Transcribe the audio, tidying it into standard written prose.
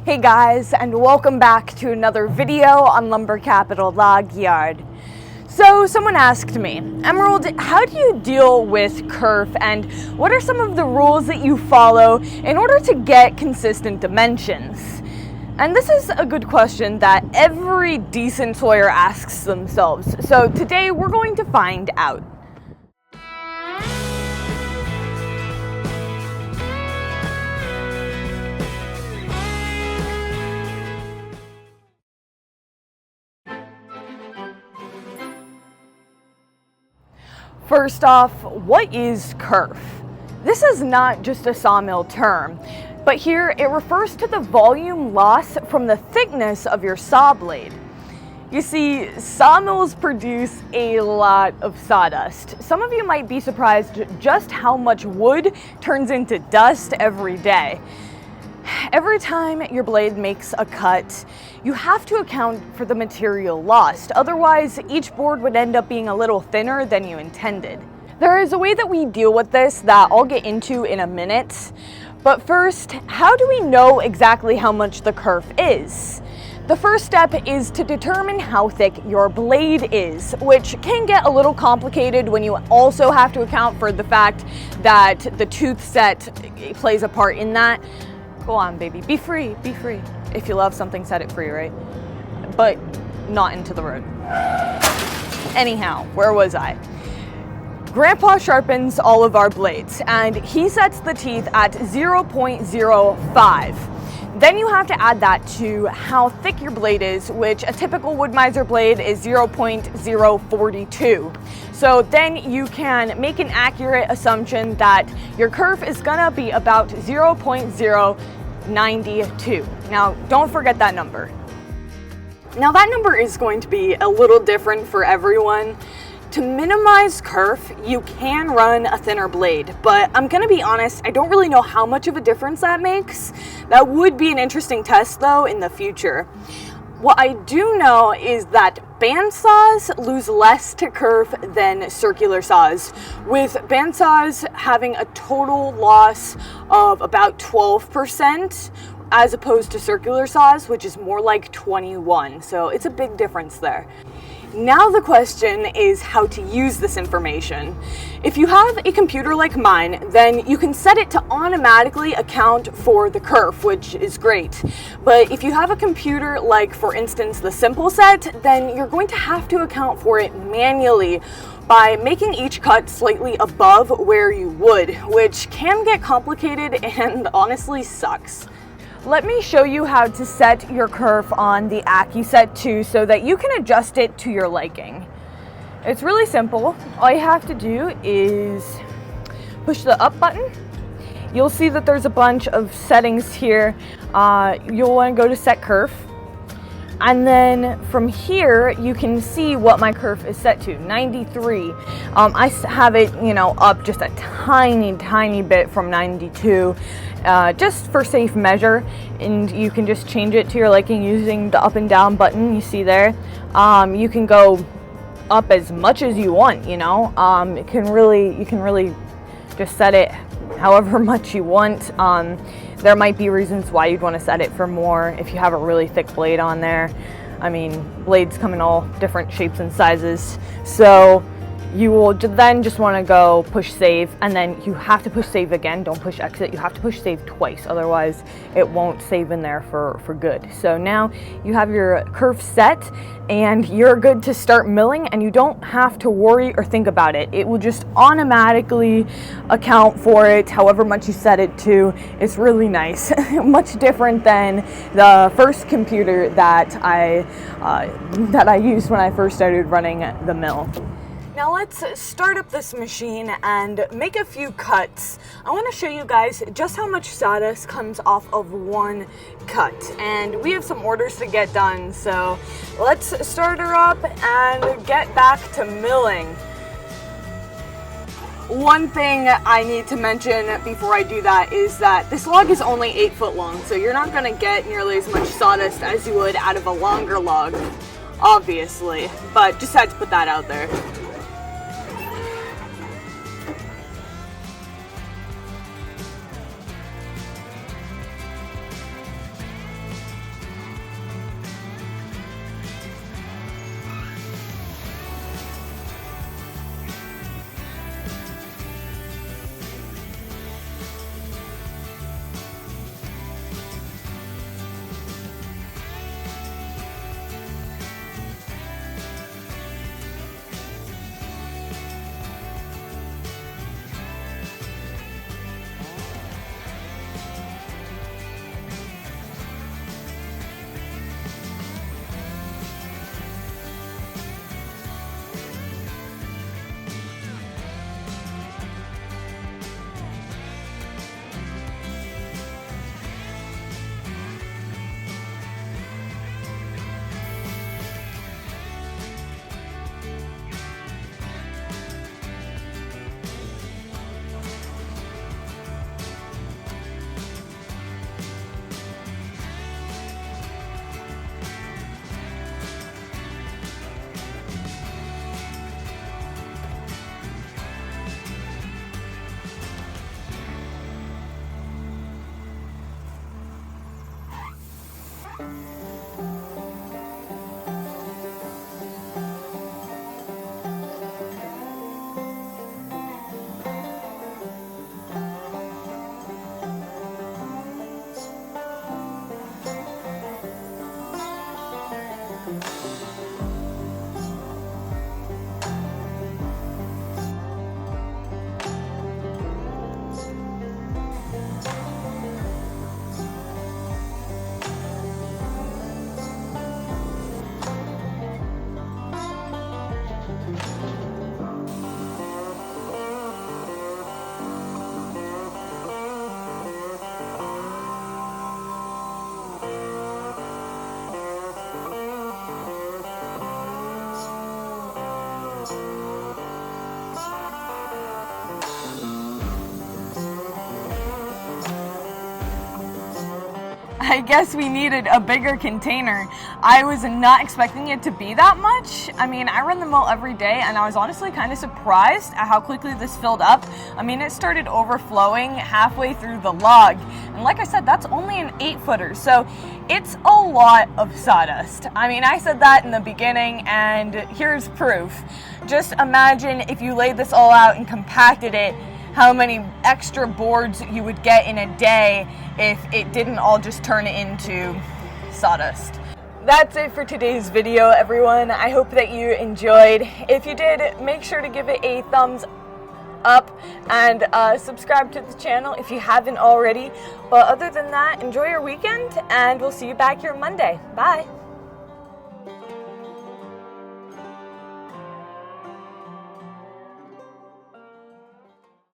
Hey guys, and welcome back to another video on Lumber Capital Log Yard. So someone asked me, Emerald, how do you deal with KERF and what are some of the rules that you follow in order to get consistent dimensions? And this is a good question that every decent sawyer asks themselves. So today we're going to find out. First off, what is KERF? This is not just a sawmill term, but here it refers to the volume loss from the thickness of your saw blade. You see, sawmills produce a lot of sawdust. Some of you might be surprised just how much wood turns into dust every day. Every time your blade makes a cut, you have to account for the material lost. Otherwise, each board would end up being a little thinner than you intended. There is a way that we deal with this that I'll get into in a minute. But first, how do we know exactly how much the KERF is? The first step is to determine how thick your blade is, which can get a little complicated when you also have to account for the fact that the tooth set plays a part in that. Go on, baby, be free, be free. If you love something, set it free, right? But not into the road. Anyhow, where was I? Grandpa sharpens all of our blades, and he sets the teeth at 0.05. Then you have to add that to how thick your blade is, which a typical wood miser blade is 0.042. So then you can make an accurate assumption that your KERF is gonna be about 0.092. Now, don't forget that number. Now that number is going to be a little different for everyone. To minimize KERF, you can run a thinner blade, but I'm gonna be honest, I don't really know how much of a difference that makes. That would be an interesting test though in the future. What I do know is that bandsaws lose less to KERF than circular saws, with bandsaws having a total loss of about 12%, as opposed to circular saws, which is more like 21. So it's a big difference there. Now the question is how to use this information. If you have a computer like mine, then you can set it to automatically account for the KERF, which is great. But if you have a computer like, for instance, the Simple Set, then you're going to have to account for it manually by making each cut slightly above where you would, which can get complicated and honestly sucks. Let me show you how to set your KERF on the AccuSet 2 so that you can adjust it to your liking. It's really simple. All you have to do is push the up button. You'll see that there's a bunch of settings here. You'll want to go to set KERF. And then from here, you can see what my KERF is set to, 93. I have it, up just a tiny bit from 92, just for safe measure. And you can just change it to your liking using the up and down button you see there. You can go up as much as you want, you can really just set it however much you want. There might be reasons why you'd want to set it for more if you have a really thick blade on there. I mean, blades come in all different shapes and sizes. So you will then just want to go push save, and then you have to push save again. Don't push exit. You have to push save twice, otherwise it won't save in there for good. So now you have your KERF set and you're good to start milling, and you don't have to worry or think about it. It will just automatically account for it however much you set it to. It's really nice. Much different than the first computer that I used when I first started running the mill. Now let's start up this machine and make a few cuts. I want to show you guys just how much sawdust comes off of one cut, and we have some orders to get done, so let's start her up and get back to milling. One thing I need to mention before I do that is that this log is only 8 foot long, so you're not going to get nearly as much sawdust as you would out of a longer log, obviously, but just had to put that out there. I guess we needed a bigger container. I was not expecting it to be that much. I mean, I run the mill every day and I was honestly kind of surprised at how quickly this filled up. I mean, it started overflowing halfway through the log. And like I said, that's only an 8-footer, so it's a lot of sawdust. I mean, I said that in the beginning and here's proof. Just imagine if you laid this all out and compacted it, how many extra boards you would get in a day if it didn't all just turn into sawdust. That's it for today's video, everyone. I hope that you enjoyed. If you did, make sure to give it a thumbs up and subscribe to the channel if you haven't already. But other than that, enjoy your weekend and we'll see you back here Monday. Bye.